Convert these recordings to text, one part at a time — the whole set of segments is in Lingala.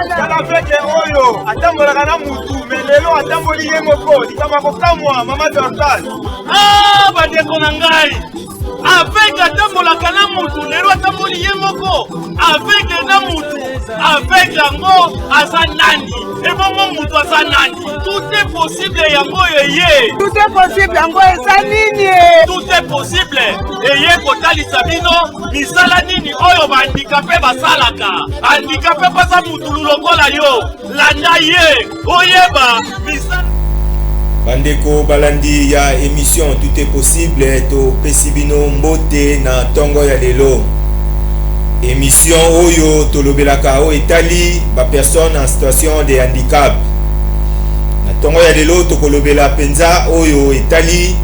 tala feke oyo atambolaka na mutu me lelo atamboli ye moko likama kokamwa mama Dorcas. Ah bandeko na ngai avec atambolaka na mutu lelo atamboli ye moko avec na mutu avec yango aza nani ebongo mutu aza nani. Tout est possible yango yeye. Tout est possible yango eza nini. Tout est possible eye kotalisa bino misala nini oyo bandikape basalaka. Handikape baza mutu lokola yo landa ye oyeba misala. Bandeko balandi ya émission Tout est possible to pesibino mbote na tongo ya lelo. Émission oyo tolobelaka o etali ba personne en situation de handicap. Na tongo ya lelo tokolobela penza oyo etali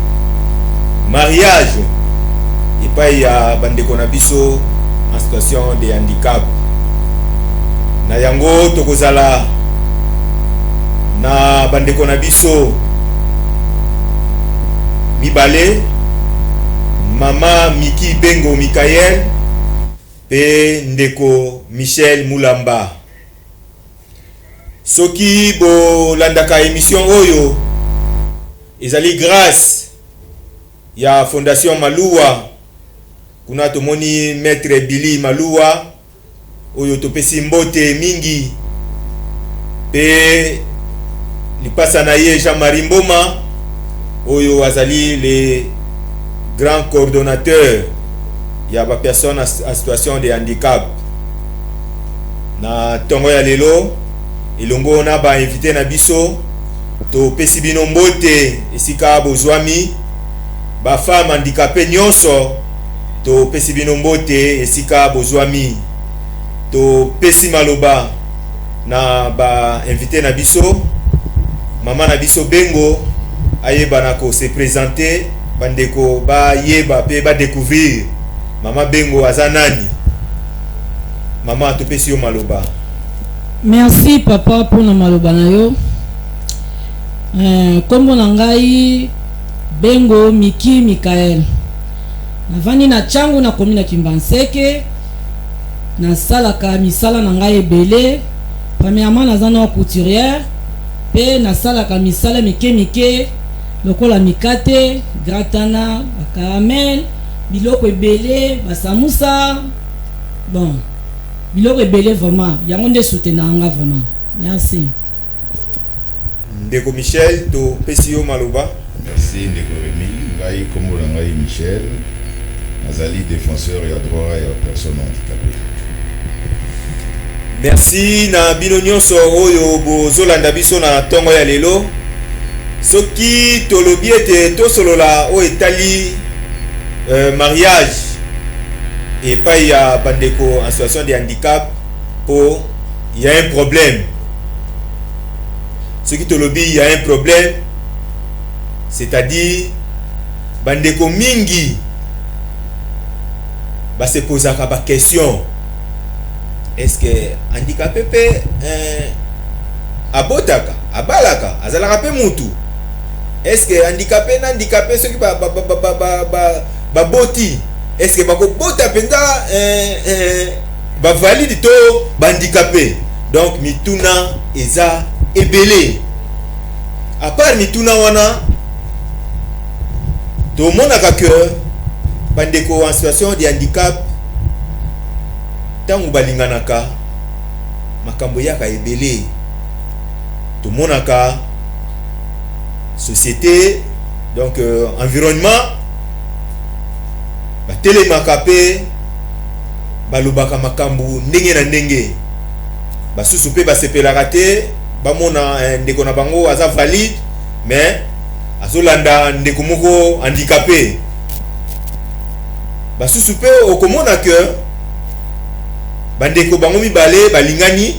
mariage epai ya bandeko na biso en situation de handicap. Na yango tokozala na bandeko na biso mibale mama Miki Bengo Mikael pe ndeko Michel Mulamba. Soki bo landaka émission oyo ezali grâce ya Fondation Maluwa kuna tomoni maître Billy Maluwa oyo topesi mbote mingi pe lipasa na ye Jean-Marie Mboma oyo azali le grand coordonnateur ya ba personne en situation de handicap. Na tongo ya lelo ilongo na ba invité na biso to pesi bino mbote esika bozwami ba femme handicapé nyonso to pesi bino mbote esika bozwami to pesi maloba na ba invité na biso mama na biso Bengo ayeba na ko se présenter bandeko ba yeba pe ba découvrir mama Bengo azanani. Mama topesi yo maloba. Merci papa pour na maloba na yo. Kombo na ngai Bengo Miki Mikael. Navani na changu na komi na Kimbanseke. Na salaka misala na ngai ebele. Premièrement naza na couturière. Pe na salaka misala mike lokola mikate, gratana, caramel, biloko ebele, basamusa. Bon. Biloko ebele vraiment. Yango nde soutenanga vraiment. Merci. Ndeko Michel to pesi yo maloba. Merci Ndeko Rémi. Ngai kombo na ngai Michel. Nazali défenseur ya droit ya personnes handicapées. Merci na bino nyonso oyo bozolanda biso na tongo ya lelo. Soki tolobi ete tosolola o etali mariage et pas il y a bandeko en situation de handicap pour il y a un problème. Ce qui tolobi il y a un problème, c'est-à-dire bandeko mingi ba se poser la question. Est-ce que handicapé peut abotaka, abalaka, azalaka pe mutu? Est-ce que handicapé na handicapé ceux qui ba boti? Est-ce que bako bota penza ba valide to ba handicapé? Donc mituna eza ebele. À part mituna wana to monaka que bandeko en situation de handicap tangu balinganaka makambo yaka ebele to monaka société donc environnement batelemaka pe balobaka makambo ndenge na ndenge basusu pe basepelaka te bamona ndeko na bango aza valide mais azolanda ndeko moko handicapé basusu pe okomona que bandeko bango mibale balingani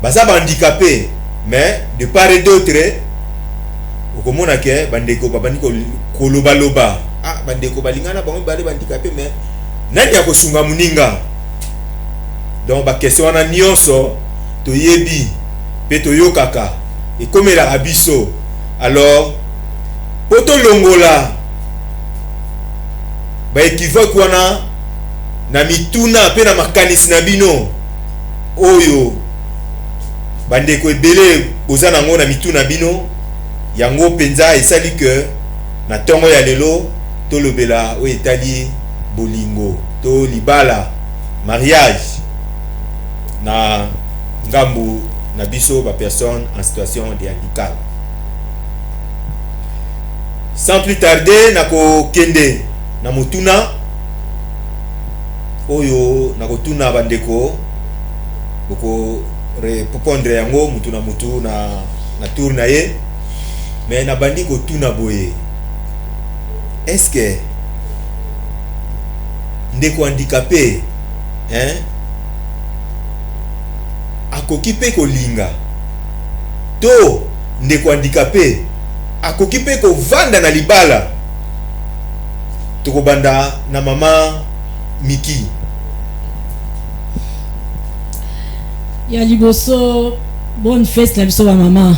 baza ba handicapé mais de part et d'autre okomona ke bandeko babandi koloba loba bandeko balingana bango mibale ba handicapé mais nani akosunga muninga. Donc ba question wana nyonso toyebi pe toyokaka ekomela abiso. Alors poto longola ba équivoque wana na mituna pe na makanisi na bino oyo bandeko ebele boza nango na mitu na bino yango penza esali que na tongo ya lelo tolobela o etali bolingo to libala mariage na ngambu na biso ba personne en situation de handicap. Sans plus tarder nako kende na mutuna oyo nako tuna bandeko boko repopondre yango mutu na tour na ye mais na bandi ko tuna boye est-ce que ndeko handicapé akoki pe kolinga to ndeko handicapé akoki pe kovanda na libala tokobanda na mama Miki. Ya liboso bonne fête na biso ba mama.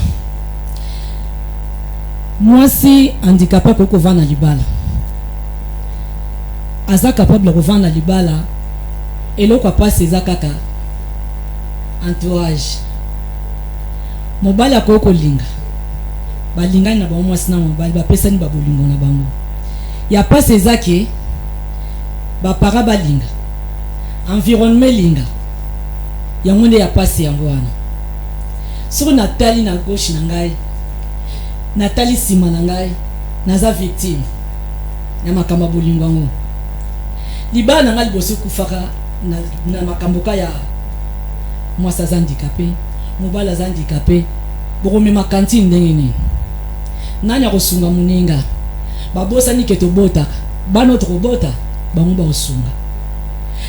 Mwasi handicapé ko vanda libala. Aza capable de vanda libala eloko apasi eza kaka entourage. Mobali akoko linga. Balingani na ba mwasi na mobali ba pesani ba bolingo na bango. Ya pasi ezake ba para balinga. Environnement linga. Yango nde ya pasi yango wana. Soko natali na gauche na ngai. Natali sima na ngai. Naza victime. Na makamba bolingo yango. Libala na ngai liboso kufaka na makamboka ya mwasi aza handicapé, mobali aza handicapé. Bokome makantine ndenge nini. Nani akosunga muninga. Babosani ke tobotaka. Bano tobota bango ba osunga.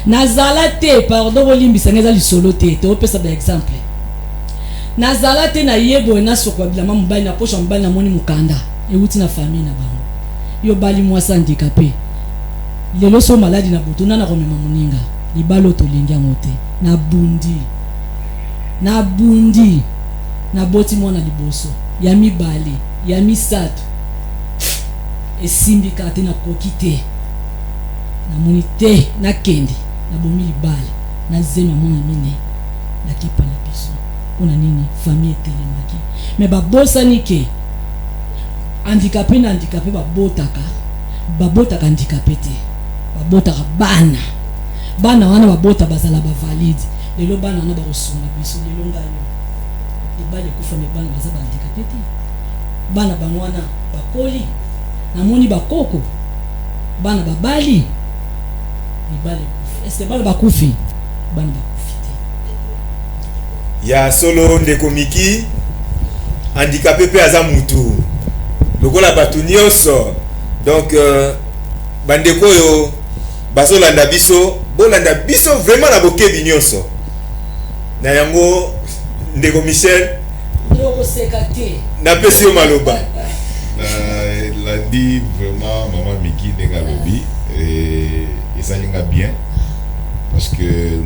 Nazala te pardon bolimbisa ngeza lisolo te to pesa ba exemple. Nazala te na yebo na sokwa bilama mobali na poche mobali na moni mukanda euti na famille na bango. Yo bali mwasi handicapé. Lelo so maladi na butu na komema muninga. Libalo to lingi ngote. Na bundi. Na boti mwana liboso. Ya mibale, ya misato. Esimbi kate na kokite. Na monite na kendi na bomi libala na zema mwana mine na kipa na biso ona nini famille telemaki mais babosa nike handicapé na handicapé babotaka handicapé te babotaka bana wana babota bazala ba valide lelo bana wana bakosunga biso lelo ngayo libale kufa me bana baza ba handicapé te bana bangwana bakoli na moni bakoko bana babali libale est-ce bana bakufi bana bakufi ya solo ndeko Miki handicapé pe aza mutu lokola batu nyonso donc bandeko yo bazolanda biso bolanda biso vraiment na bokebi nyonso na yango ndeko Michel ndoko sekate na pesi yo maloba la dit vraiment maman Miki Negalobi et ça linga bien parce que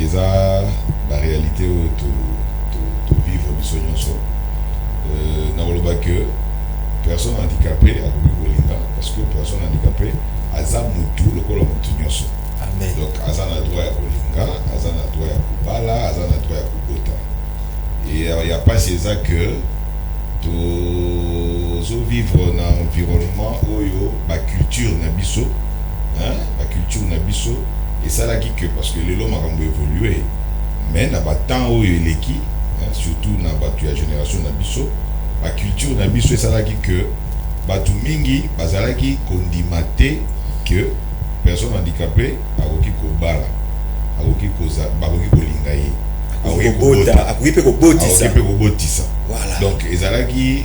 eza la réalité où tu vivre du sonyo so na koloba que personne handicapée a kolinga parce que personne handicapée aza mutu lokola mutu nyonso. Amen. Donc aza na droit ya kolinga, aza na droit ya kubala, aza na droit ya kubota. Et il y a pas c'est ça que to vivre dans un environnement oyo ba culture na biso, hein, la culture na biso et ça là qui que parce que les lois makambo évoluer mais na ba temps oyo eleki, hein, surtout na ba tu génération na biso, la culture na biso et ça là qui que batu mingi bazalaki kondimate que personne handicapée akoki kobala, akoki koza, akoki kolinga ye. Akoki kobotisa. Voilà. Donc ezalaki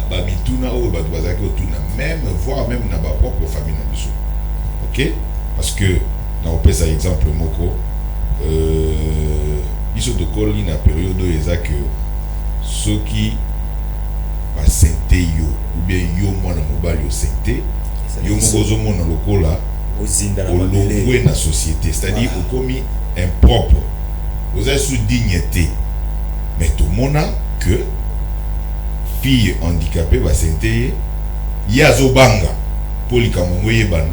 ba mituna o ba bazaki otuna même voire même na ba propre famille na biso. OK? Parce que na opesa exemple moko biso de koli na période ezaka soki ba sente yo ou bien yo mwana mobali o sente yo mokozo mona lokola ozinda na mabele na société, c'est-à-dire voilà. Okomi impropre. Vous êtes sous dignité. Mais tout le monde a que fille handicapée va s'intégrer. Il y a Zobanga pour les Kamongoye ban.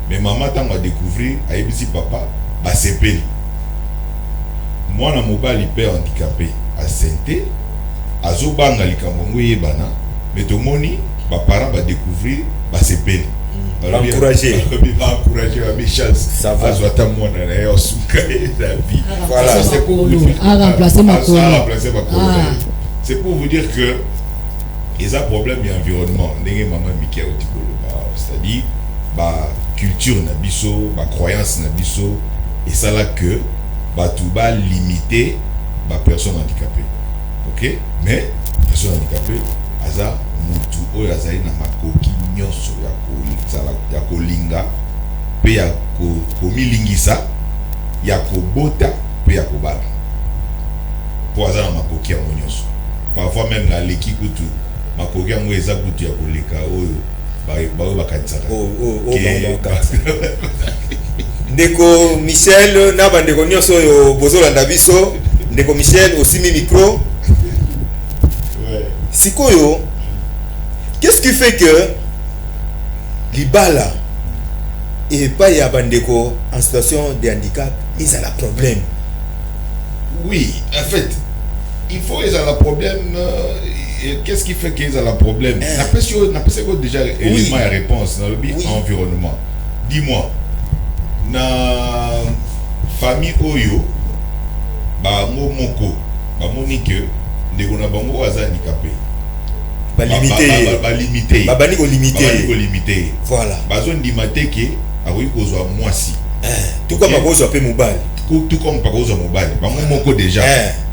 Mais maman t'a découvrir à ABC papa va s'épéler. Moi, la mobile hyper handicapé. asente azobanga likambo ngo yebana mais tomoni ba parents ba découvrir ba sepeli encourager ba chance ça va azwata mwana na yo suka la vie voilà c'est pour remplacer Makolo. C'est pour vous dire que ils ont problème d'environnement ndenge maman Mikia otikolo c'est-à-dire ba culture na biso ba croyance na biso et ça là que ba tout ba limiter ba personne handicapée. OK, mais personne handicapée aza mutu oyo azali na makoki nyonso ya kolinga pe ya komilingisa ya kobota pe ya kobala po aza na makoki yango nyonso. Parfois même na leki kutu makoki yango eza kutu ya koleka oyo bayo bakanisaka ndeko Michel na bandeko nyonso oyo bozolanda biso. Ndeko Michel osimi micro. Sikoyo, qu'est-ce qui fait que Libala et pas ya bandeko en situation de handicap, ils ont un problème? Oui, en fait, il faut qu'ils aient un problème. Qu'est-ce qui fait qu'ils ont un problème? N'a pas déjà élément et réponse dans le environnement. Dis-moi, na famille Oyo, ba moko, ba monique, ndeko na bango aza handicapé. Ba limité. Ba bani ko limité. Voilà. Ba zone di mateke akoyi kozwa mwasi. Tout comme ba kozwa pe mobile. Tout comme ba kozwa mobile. Bango moko déjà.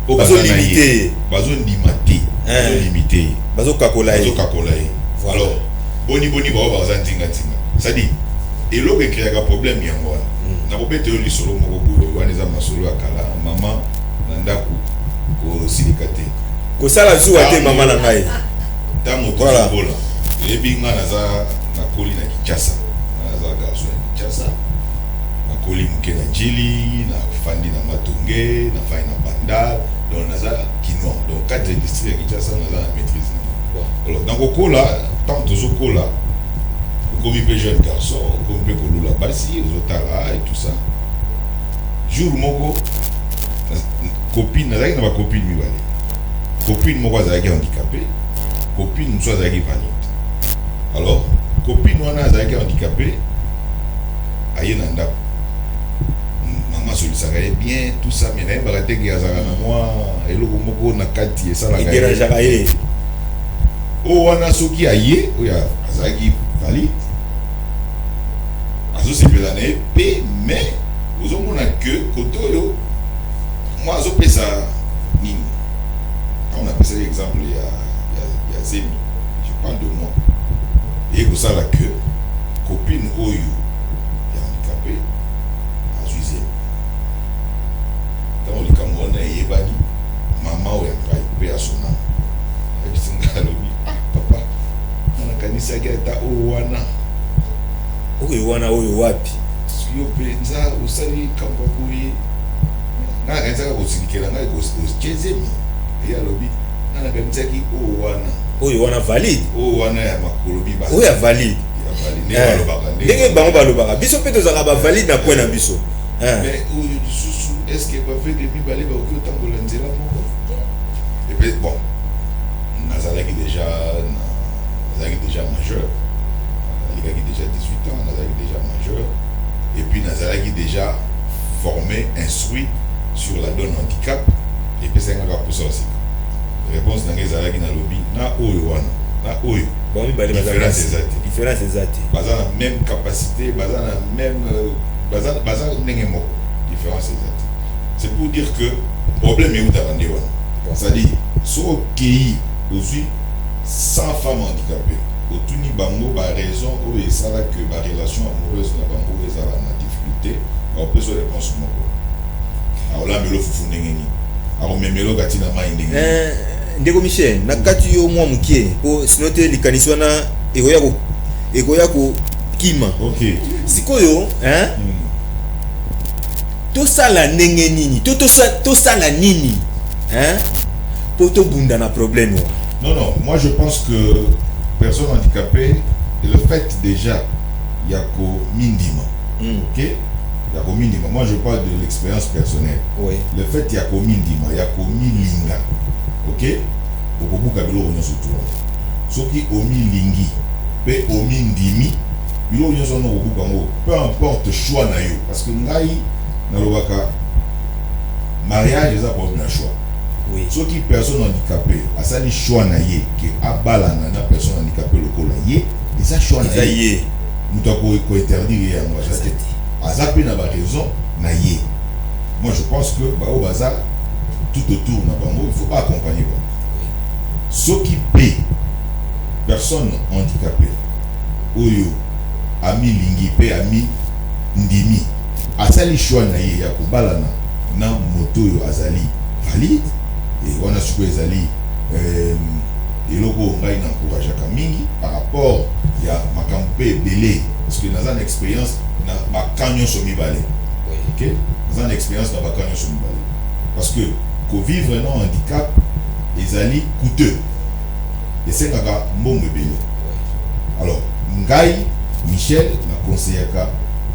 Ba zone limité. Ba zone di maté. Ba limité. Ba zo kakola. Alors, boni ba za ntinga. C'est-à-dire eloko ekreaka problème yango wana. Na kopete yo lisolo moko boyo wana eza masolo ya kala mama na ndako ko silikate. Ko sala zuwa te mama na ngai. Tamo voilà. Ebi nga naza na koli na Kinshasa. Naza garçon na Kinshasa. Na koli muke na Jili, na fandi na Matonge, na fai na Banda, donc naza Kinoa. Donc 4 districts ya Kinshasa naza na maîtrise. Alors dans kokola, tant tozo kola, comme un jeune garçon, comme un peu la basi, zotala et tout ça. Jour moko copine, naza na ba copine mi bale. Copine moko azaki handicapé. Copine nous soit valide. Alors, copine nous a handicapé. Aïe nanda. Maman sollicite bien tout ça mais n'a pas été gazara na moi et le moko na kati et ça la gaye. Oh wana soki aïe, oya azaki valide. Azo se pelane p mais vous on a que kotoyo moi azo pesa nini. On a passé l'exemple il y a je parle de moi. Et vous savez que copine Oyo est handicapée à Zuzé. Dans le Cameroun, il y a maman ou un père à son âme. Et puis c'est un gars ah papa, on a canissé qui est à Owana. Owana Oyo wapi. Si vous pensez, vous savez quand vous pouvez. On a canissé qui est au Tchézémi. Et à l'obit, on a canissé qui est Owana. Oyo wana valide. Oh wana ya makolobi ba. Oyo valide. Ya valide. Ndenge bango balobaka. Biso pe tozaka ba valide na point na biso. Mais oyo susu est-ce que ba fait de mibale ba oki otambola nzela moko? Et puis bon. Nazalaki déjà majeur. Nazalaki déjà 18 ans, nazalaki déjà majeur. Et puis nazalaki déjà formé, instruit sur la donne handicap. Et puis c'est un gars pour ça aussi. Réponse dans les alagi na lobby na oyo wana na oyo bon mi différence exacte baza na même capacité baza na même baza ndenge moko différence exacte. C'est pour dire que problème est où t'avandi wana c'est-à-dire so ki ozui 100 femmes handicapées otuni bango ba raison ou esala que ba relation amoureuse na bango ezala na difficulté ba peut se réponse moko alors là melo fufu ndenge ni alors memelo katina mai ndenge Ndeko Michel, nakati yo mwa mukie po sinote likanisi wana ekoya ko kima. OK. Sikoyo, to sala ndenge nini? To sala nini? Po to bunda na problème. Non, moi je pense que personne handicapée, le fait déjà yako mindima. OK? Il y a commis Ndima. Moi, je parle de l'expérience personnelle. Oui. Le fait qu'il y a commis Ndima, il y a commis Linga. Ok? Au bout Kabilo, on est sur tout. Ce qui omi Lingi, pe omi Ndimi, bilo on est sur nos bouts. Peu importe choix na yo. Parce que ngai, na lobaka, mariage, c'est pas un choix. Oui. Ce qui personne handicapée, à ça les choix na ye, que abala na personne handicapée le col ye, et ça choix na ye. Nous t'avons interdire à moi. Azapi n'a pas raison, na ye. Moi je pense que au bazar, tout autour n'a pas il faut pas accompagner. Ceux qui paient, personne handicapée, oyo, ami lingi pe ami ndimi, à ça les choix na ye, ya kubalana, na moto yo azali valide, et on a su que azali, et logo ngai na encourage mingi par rapport il y a makampe belé parce que dans une expérience na bakanyo somi balé. OK, dans une expérience na bakanyo somi balé parce que vivre un handicap ezali coûteux et c'est kaka mbongo belé. Alors ngai Michel na conseillaka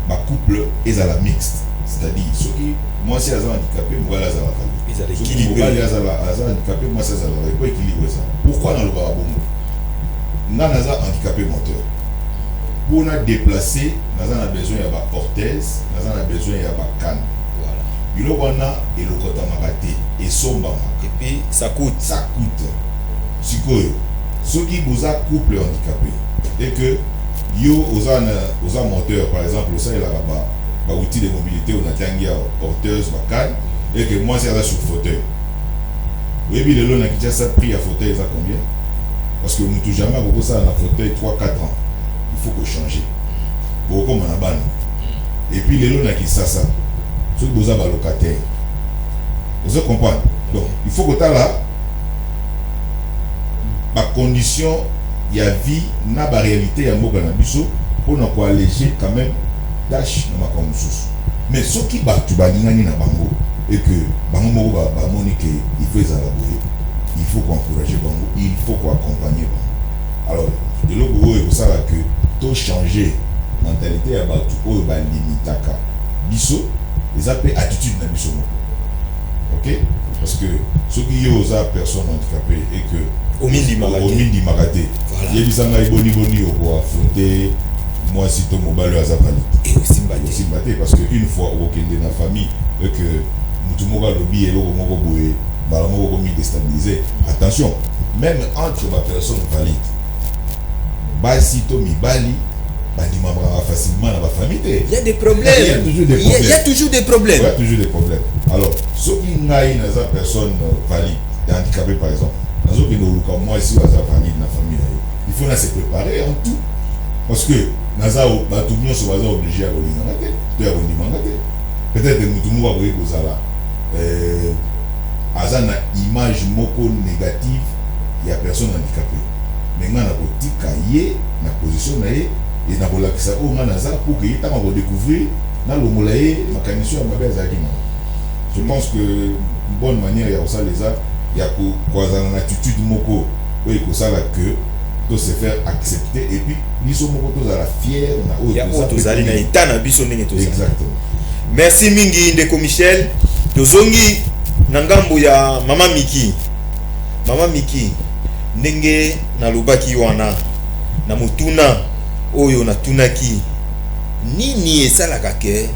ba couple ezala mixte, c'est-à-dire ceux qui moi si azala handicapé voilà azala ils allaient équilibrer handicapé moi ça azala pas équilibrer ça. Pourquoi dans le barabongo na naza handicapé moteur pour na déplacer naza na besoin ya ba orthèse naza na besoin ya ba canne voilà biloko wana elokota makate et somba et puis ça coûte sikoyo soki boza couple handicapé et que yo oza moteur par exemple ça il a ba outil de mobilité on a tangi orthèse ba canne et que moi c'est là sur fauteuil oui puis le long na ça prix à fauteuil ça combien parce que nous tout jamais beaucoup ça na fauteuil 3-4 ans il faut que changer beaucoup comme on a ban et puis le long na qui ça ceux qui boza ba locataire vous comprenez donc il faut que tu là ba condition il y a vie na ba réalité ya mboka na biso pour na ko alléger quand même tâche na makambo susu mais ceux qui battu ba ngani na bango et que bango moko ba monique il faut élaborer il faut encourager bango il faut accompagner bango alors de l'autre il faut savoir que tout changer mentalité ya batu oyo ba limitaka biso les appels attitude na biso OK parce que ceux qui osent personne handicapée et que au mindi maraté il y a des gens qui boni au affronter moi si ton mobile azapali et aussi batté parce que une fois au kende na famille et que mutu moka lobi et loko moko boye bala moko mi déstabiliser attention même entre ma personne valide basi to mibali bandima facilement dans ma famille il y a des problèmes il y a toujours des problèmes alors ceux qui ngai na za personne valide handicapé par exemple nazo que nous comme moi ici za valide na famille il faut se préparer en tout parce que naza ba tout mio so baza obligé à kolinga te to ya kondimanga te peut-être mutu moko boye kozala aza na image moko négative ya personne handicapée mais nga na kotika ye na position na ye et na kolakisa o nga naza pour que yeta ma découvrir na longola ye makanisi ya mabe azaki na je pense que une bonne manière ya kosala eza ya kozala na attitude moko oyo ekosala que to se faire accepter et puis biso moko tozala fier na oyo tozali na état na biso ndenge tozali exactement. Merci mingi ndeko Michel tozongi na ngambo ya mama Miki ndenge na lobaki wana na mutuna oyo na tunaki nini esalaka ke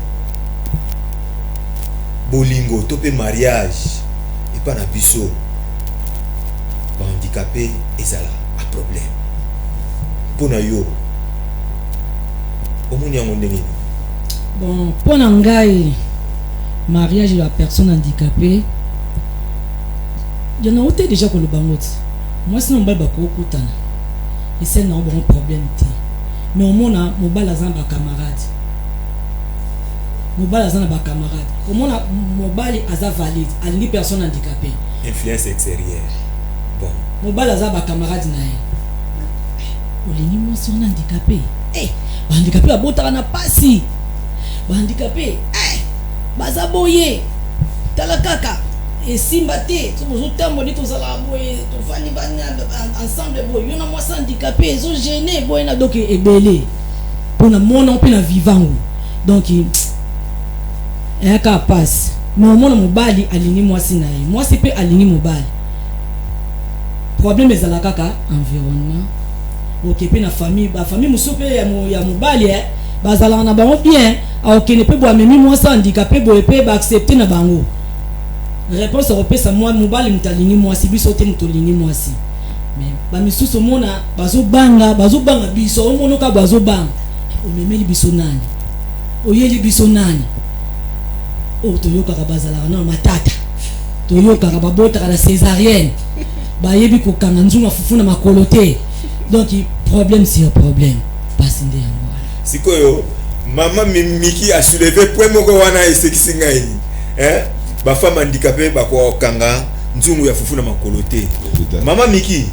bolingo to pe mariage epa na biso ba handicapé ezala a problème pona yo omoni yango ndenge bon pona ngai mariage de la personne handicapée il y en a autant déjà que le bangot moi sinon on va pas kokutana et c'est non bon problème ti mais au moins mobile azan ba camarade au moins mobile aza valide alingi personne handicapée influence extérieure bon mobile azan ba camarade na ye olingi moi si on handicapé ba handicapé abotaka na pasi ba handicapé baza boye tala kaka et simba te tozo tambo to zala boye to fani bana ensemble boye yona moi handicapé ils sont gênés boye na donc ebelé pour na mona pe na vivant donc eka passe mais omona mobali alingi mwasi na ye mwasi pe alingi mobali problème ezala kaka environnement okepe na famille ba famille mosusu pe ya mobali bazalaka na bango bien aokende mpe bo amemi mwasi handicapé boye mpe baaccepte na bango réponse akopesa mwa mobali moto alingi mwasi biso te moto olingi mwasi mais bamisusu omona bazobanga biso omonoka bazobanga omemeli biso nani oyeli biso nani oyo toyokaka bazalaka na matata toyokaka babotaka na césarienne bayebi kokanga nzunga fufu na makolo te donc problème sur problème pasi nde yango wana sikoyo mama Miki a soulevé point moko wana esekisi ngai bafemme handicapé bakokanga nzungu ya fufu na makolo te mama Miki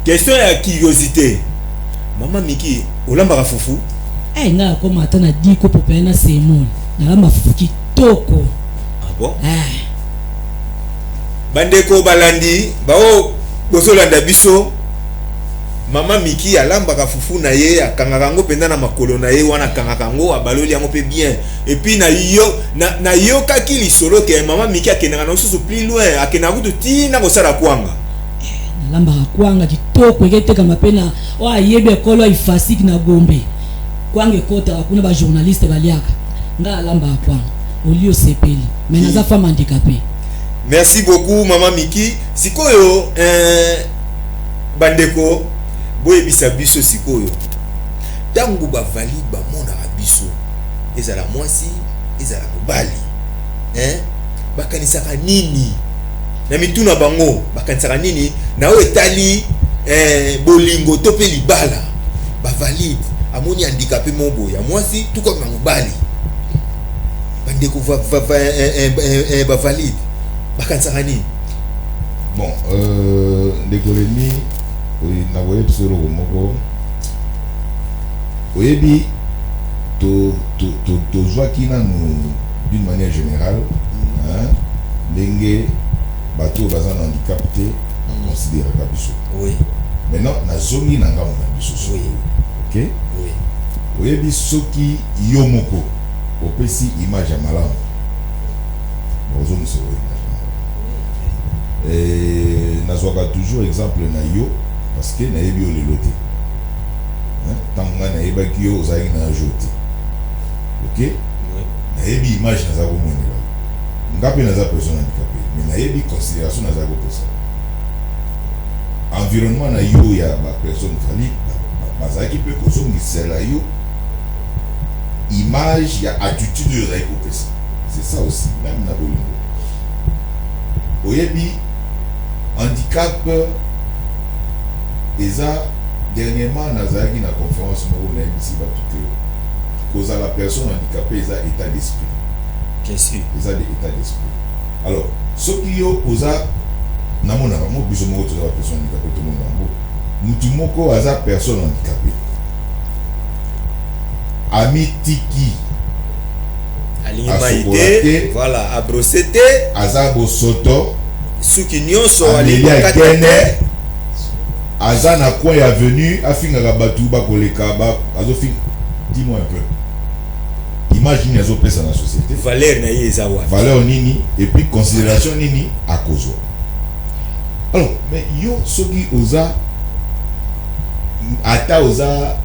question ya curiosité mama Miki olambaka fufu nga akoma ata na 10 kopo pe na semoni nalamba fufu kitoko bon bandeko balandi bao bozolanda biso mama Miki alambaka fufu na ye akangaka ngo penda na makolo na ye wana akangaka ngo abaloli yango pe bien et puis na yo kaki lisolo ke mama Miki akendaka na susu plus loin akendaka kutu tina kosala kwanga nalambaka kwanga kitoko eketeka mapena o ayebi ekolo ifasiki na Gombe kwanga ekota kuna ba journaliste baliaka nga alambaka kwanga olio sepeli mais naza femme handicapée. Merci beaucoup mama Miki sikoyo bandeko boyebisa biso sikoyo tangu bavali bamonaka biso ezala mwasi ezala mobali bakanisaka nini na mituna bango bakanisaka nini na o etali bolingo to pe libala bavalide amoni handicapé mobo ya mwasi tout comme mobali bandeko bavalide bakanisaka nini bon ndekoleni na voye tsoro moko oyebi to zwaki nanu d'une manière générale ndenge bato baza na handicap te baconsidéraka biso maintenant nazongi na ngambo na biso ok oyebi soki yo moko opesi image ya malamu ozongisa nazwaka toujours exemple na yo parce que nayebi yo lelo te ntango ngai nayebaki yo ozalaki na jo te ok nayebi image naza komonela nga mpe naza personne handicapé mais nayebi considération naza kopesa environnement na yo ya bapersone valide bazalaki mpe kozongisela yo image ya attitude oyo ozalaki kopesa c'est ça aussi même na bolingo oyebi handicap eza dernièrement nazalaki na conférence moko nayebisi bato te kozala personne handicapé eza état d'esprit eza de état d'esprit alors soki yo oza namonaka mo biso moko toza ba personne handicapé tomonaka yango mutu moko aza personne handicapé amitiki alingi voilà abrosé te aza bosoto suki nyonso alingi akende aza na coin ya venu afingaka bato bakoleka azofinga dis-moi un peu image nini azopesa na société valeur na ye eza wapi valeur nini et puis considération nini akozwa alors mais yo soki oza ata oza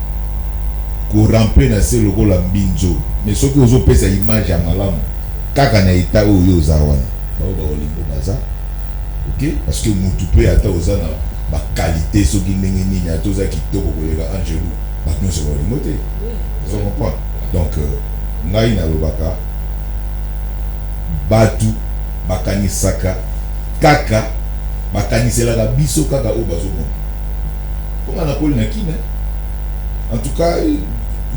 korampe na se lokola mbinzo mais soki ozopesa image ya malamu kaka na eta oyo oza wana bao baolingo baza ok parce que mutu mpe ata oza na baqualité soki ndenge nini ata oza kitoko koleka angelu bato nyonso baolingo te ozo comprendre donc ngai nalobaka bato bakanisaka kaka bakaniselaka biso kaka oyo bazomona mponga na koli na kine en tout cas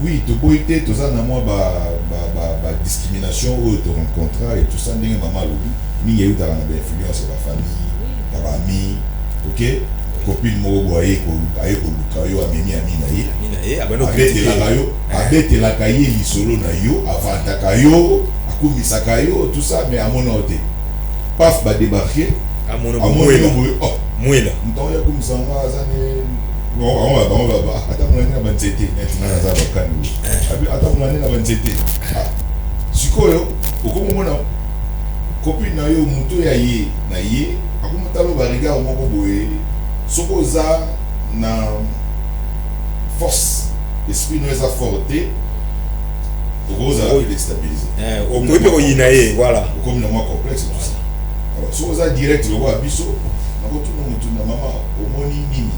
oui toboyi te toza na mwa discrimination oyo torencontra et tout ça ndenge mama alobi mingi eutaka na bainfluence ya bafamille ya baami ok copine moko bo aye koluka yo amemi ami na ye abetelaka ye lisolo na yo avantaka yo akumisaka yo tout ça mais amona o te paf badebarke amona yo boye mwela ntongo ya komisanga aza ne ata molani na banzete netina naza bakani ata molani na banzete sikoyo okomona copine na yo muto ya ye na ye akomotalo ba regard moko boye soko za na force esprit no eza forte okoza déstabiliser okoyepe koyina ye voilà okomi na mwa complexe tout ça alors soko za direct le wa biso nakotuna mutu na mama omoni nini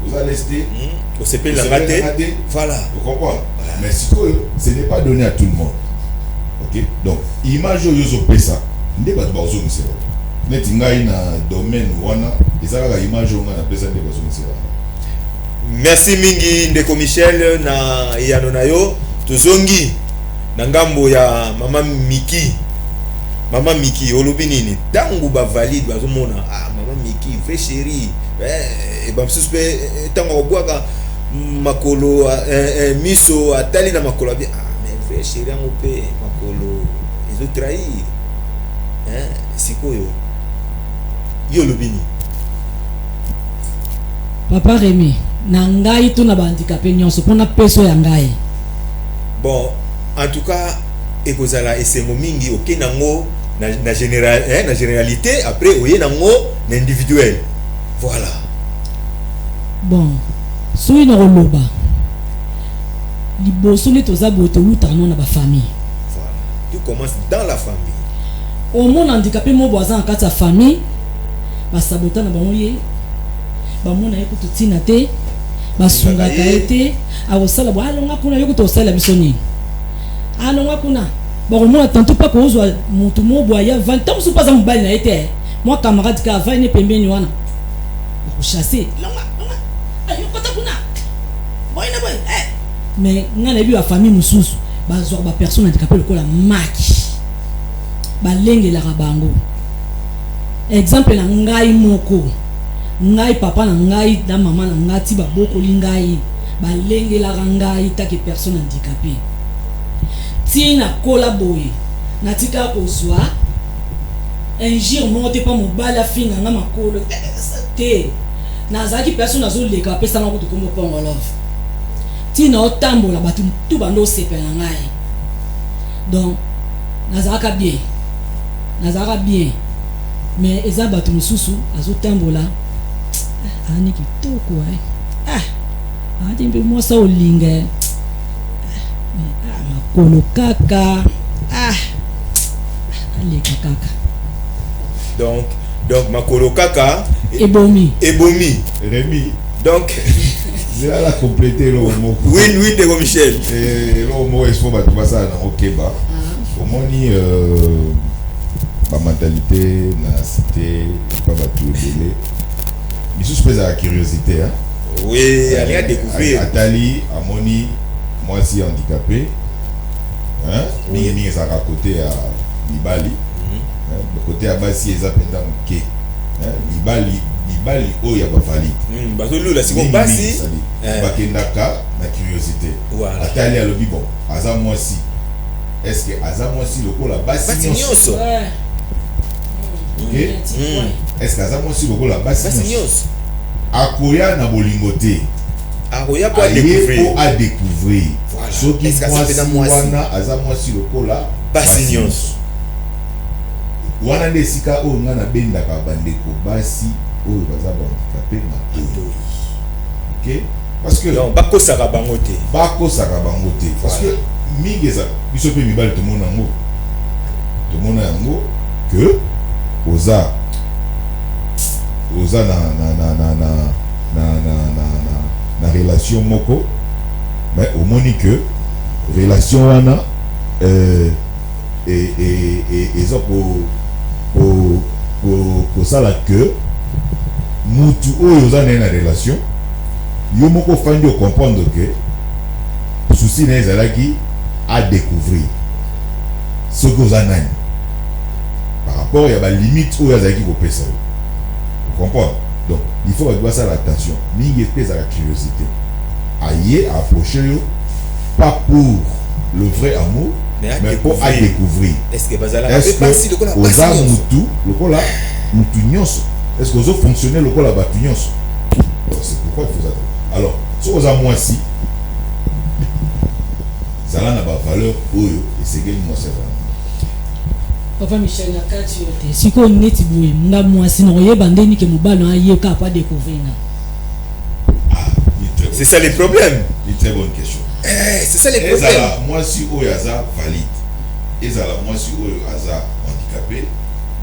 oza lesté osepeli na ngate voilà vous comprenez mais sikoyo ce n'est pas donné à tout le monde. Ok, donc image yozo pesa nde bato bazo misela neti ngai na domaine wana ezalaka image nga na pesa nde bazo misela. Merci mingi ndeko Michel na yano na yo tozongi na ngambo ya mama Miki olobi nini tangu ba valide bazo mona mama Miki vrai chéri ba suspect tango obwaka makolo miso atali na makolo bi mais chéri yango pe makolo ezo trahir sikoyo yo lobini Papa Rémi na ngai to na bandikape nyonso pona peso ya ngai. Bon en tout cas ekozala esengo mingi oke nango na généralité après oye nango na individuel voilà. Bon soki na koloba liboso nde toza boye toluta no na bafamille. Voilà. Tout commence dans la famille. Omona handicapé mo boaza na kati ya famille basabota na bango ye bamona ye kutu tina te basungaka ye te akosala bo alonga kuna ye kutu osala biso nini alonga kuna bakomona tanto mpa kozwa motu mo boye ya 20 ans mosusu mpa aza mobali na ye te mwa camarade ka avai ne pembeni wana bakochasse longa ayokota kuna boyina boye mais nga na yebi bafamille mosusu bazwaka bapersone handicapé lokola maki balengelaka bango. Exemple na ngai moko ngai papa na ngai na mama na ngai ti babokoli ngai balengelaka ngai take personne handicapé tina kola boye natika kozwa un jour moko te pa mobali afinga nga makolo te nazalaki personne azoleka apesanga kutu kombo pongo love tina otambola bato tu bando osepela ngai donc nazalaka bien mais eza bato mosusu azotambola ani kitoko ati mpe mwasa olinga makolo kaka aleka kaka donc makolo kaka ebomi Rémi donc c'est là la compléter le mot oui de Michel le mot est faut bato basa na okeba omoni ba mentalité na cité pas bato belé biso pèse la curiosité hein oui aller à découvrir atali amoni moi si handicapé hein ni ça à côté à Libali le côté à basi eza penda moké hein Libali o ya ba valide bazo lula siko basi bakendaka na curiosité voilà atali alobi bon aza moi si est-ce que aza moi si lokola basi nyonso ok est-ce que aza moi si lokola basi nyonso akoya na bolingo te akoya po a découvrir soki mwasi wana aza mwasi lokola basi nyonso wana nde esika oyo nga nabendaka bandeko basi oyo baza bahandicapé matoi ok parce que bakosaka bango te parce que mingi eza biso mpe mibali tomona yango que oza na relation moko mais omoni que relation wana eza kosala que mutu oyo oza naye na relation yo moko fandi ocomprendre que souci na ezalaki à découvrir soki oza nani par rapport ya balimite oyo azalaki kopesa yo comprendre donc il faut bato basala attention mingi mpe ezala curiosité aye approche yo pas pour le vrai amour mais pour à découvrir est-ce que oza mutu lokola mutu nyonso est-ce que ozo fonctionner lokola bato nyonso c'est pourquoi il faut ça alors so oza mwasi zala na ba valeur oyo esengeli mwasi azala. Papa Michel na kati yote siko neti boye nga mwasi na oyeba ndeni ke mobali na ye ka pas découvrir na. C'est ça les problèmes. Une très bonne question. C'est ça les problèmes. Ezala mwasi oyo aza valide. Ezala mwasi oyo aza handicapé.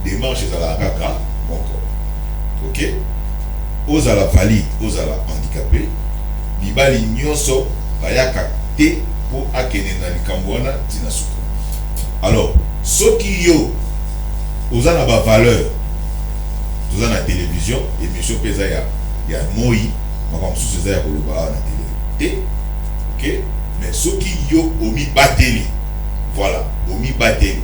Démarche ezala kaka moko. OK? Ozala valide, ozala handicapé. Mibali nyonso bayaka te po akene na likambo wana tina suka. Alors, soki yo oza na ba valeur, oza na télévision, émission peza ya moi, makambo susu eza ya koloba na télé. OK? Mais soki yo omi bateli, voilà, omi bateli.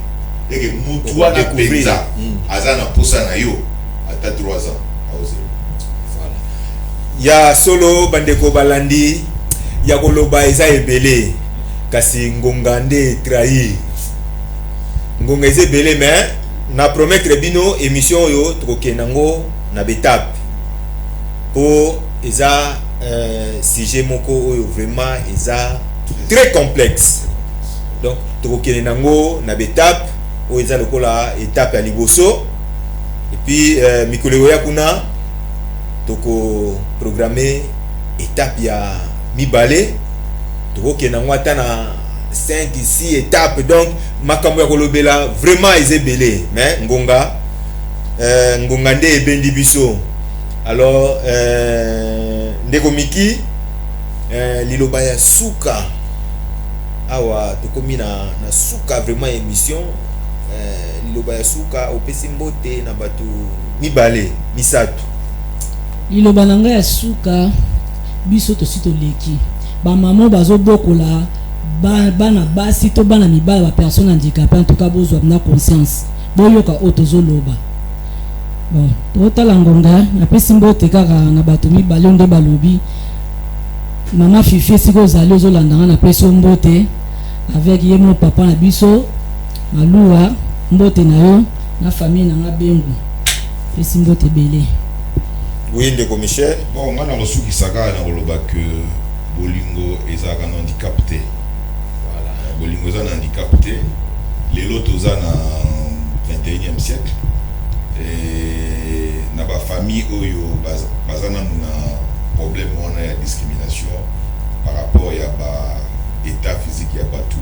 Et que mutu wana penza aza na posa na yo ata 3 ans. Ya solo bandeko balandi ya koloba eza ebele kasi ngonga nde trahir ngonga eza ebele mais na promettre bino émission oyo tokokenda ngo na betape po eza sujet moko oyo vraiment eza très complexe donc tokokenda ngo na betape oyo eza lokola étape ya liboso et puis mikolo ya kuna toko programmer étape ya mibale toko kena ngwata na 5-6 étapes donc makambo ya kolobela vraiment ezebele mais ngonga nde ebendi biso alors ndeko miki liloba ya suka awa tokomi na suka vraiment émission liloba ya suka opesi mbote na bato mibale misato liloba na ngai ya suka biso tosi toleki bamama bazobokola bana basi to bana mibala ba personne handicapée en tout cas bozwa na conscience boyoka oyo tozoloba bon totala ngonga napesi mbote kaka na bato mibale nde balobi mama fifi siko ozali ozolandanga napesi mbote avec ye mo papa na biso maluwa mbote na yo na famille na nga bengu pesi mbote belé. Oui, ndeko Michel. Bon, ngana rosuki saka na koloba que bolingo ezaka na handicap te. Voilà, bolingo za na handicap te. Lelo toza na 21e siècle. Et na ba famille oyo bazana na problème wana ya discrimination par rapport ya ba état physique ya batu.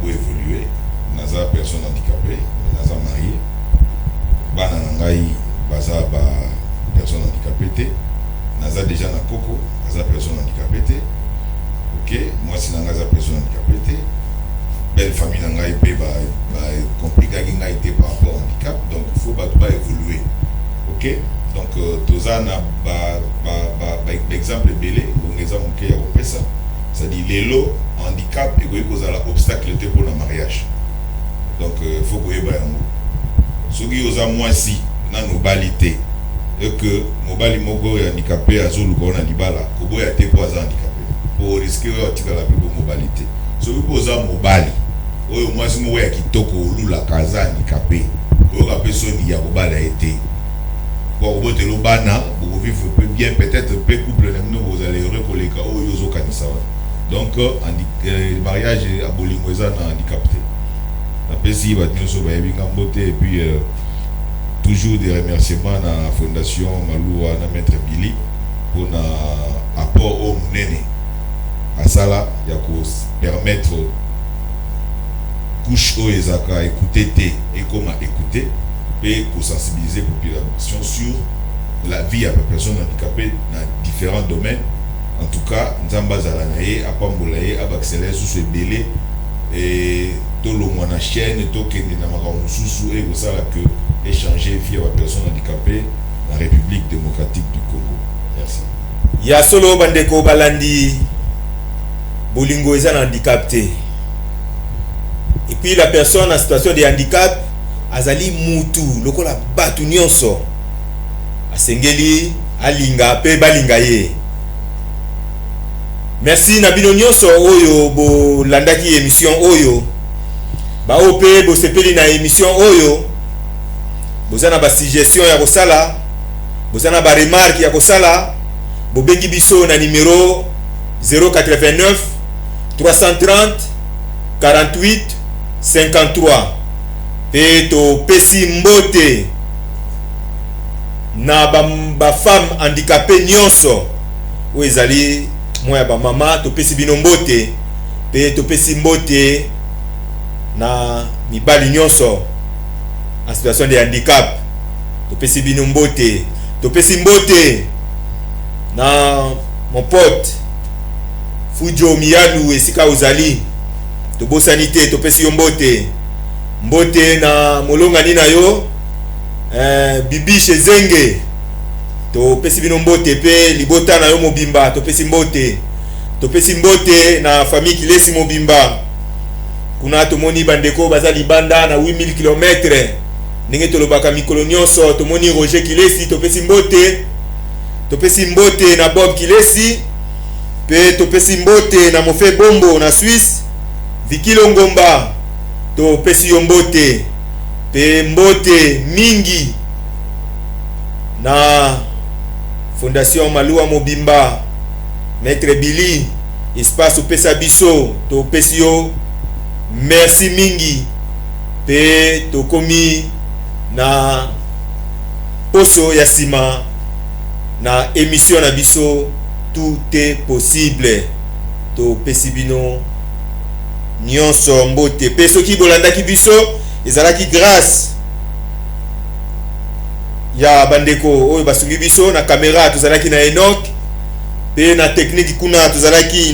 Bo évoluer, naza personne handicapée, naza marié. Bana ngai baza ba personne handicapée, naza déjà na koko, naza personne handicapée. OK, moi si naza personne handicapée, belle famille nanga pe ba compliqué nga été par rapport au handicap, donc il faut pas évoluer. OK, donc toza na exemple belé, bon exemple que ya opesa, ça dit lelo handicap et ko cause la obstacle te pour le mariage. Donc il faut que yeba yango. Soki oza moi si na nobalité et que mobali moko ya handicapé azolu kona libala ko boya te po aza handicapé pour risquer o tika la plus mobilité so ko oza mobali oyo mwasi mo ya kitoko olula kaza handicapé o ka personne ya kobala été pour bote lo bana pour vivre bien peut-être peu couple nous vous allez recolléka oyo zo kanisa donc le mariage à bolingo eza na handicapé la pesi ba nyonso ba yebinga mbote et puis toujours des remerciements à la Fondation Malouwa na Maître Billy pour l'apport au Mounene. À ça là, il y a qu'à permettre couche au Ezaka écouter et comment écouter et qu'à sensibiliser la population sur la vie à la personne handicapée dans différents domaines. En tout cas, Nzamba Zalanaye, Apambolaye, Abaxelé, sous ce délai et tout le monde a chaîne, tout le monde a sous et ça là que échanger via la personne handicapée dans la République démocratique du Congo. Merci. Ya solo bandeko balandi bolingo eza na handicap te. Et puis la personne en situation de handicap azali mutu lokola batu nyonso asengeli alinga pe balinga ye. Merci na bino nyonso oyo bo landaki émission oyo ba ope bo sepeli na émission oyo bozana ba suggestion ya kosala bozana ba remarque ya kosala bobengi biso na numéro 089 330 48 53 pe topesi mbote na ba femme handicapé nyonso oyo ezali moya ba mama topesi bino mbote pe topesi mbote na mibali nyonso en situation de handicap topesi bino mbote topesi mbote na mon pote Fujo Miyalu esika ozali tobosani te topesi yo mbote mbote na molongani na yo Bibi Shezenge topesi bino mbote pe libota na yo mobimba topesi mbote na famille Kilesi mobimba kuna tomoni bandeko baza libanda na 8000 km ndenge tolobaka mikolo nyonso tomoni Roger Kilesi topesi mbote na Bob Kilesi pe topesi mbote na Mofe Bombo na Suisse Vikilo Ngomba topesi yo mbote pe mbote mingi na Fondation Malua Mobimba Maître Billy espace opesa biso topesi yo merci mingi pe tokomi na poso ya sima na émission na biso tout est possible topesi bino nyonso mbote pe soki bolandaki biso ezalaki grâce ya bandeko oyo basungi biso na caméra tozalaki na Enoch pe na technique kuna tozalaki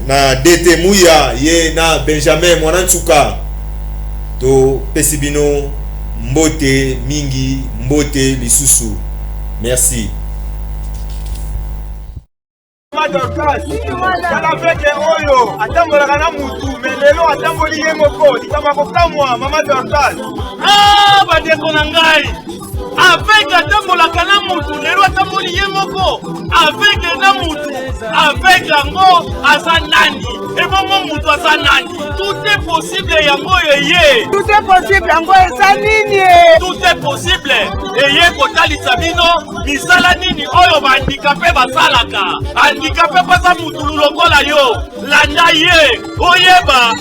na DT Muya ye na Benjamin Mwanantsuka topesi bino mbote mingi mbote lisusu merci. Tala veke oyo atambolaka na mutu mais lelo atamboli ye moko likama kokamwa mama Dorcas. Ah bandeko na ngai avec atambolaka na mutu lelo atamboli ye moko avec na mutu avec yango aza nani ebongo mutu aza nani tout est possible yango yeye Tout est possible yango eza nini tout est possible eye kotalisa bino misala nini oyo bahandikape basalaka handikape baza mutu lokola yo landa ye oyeba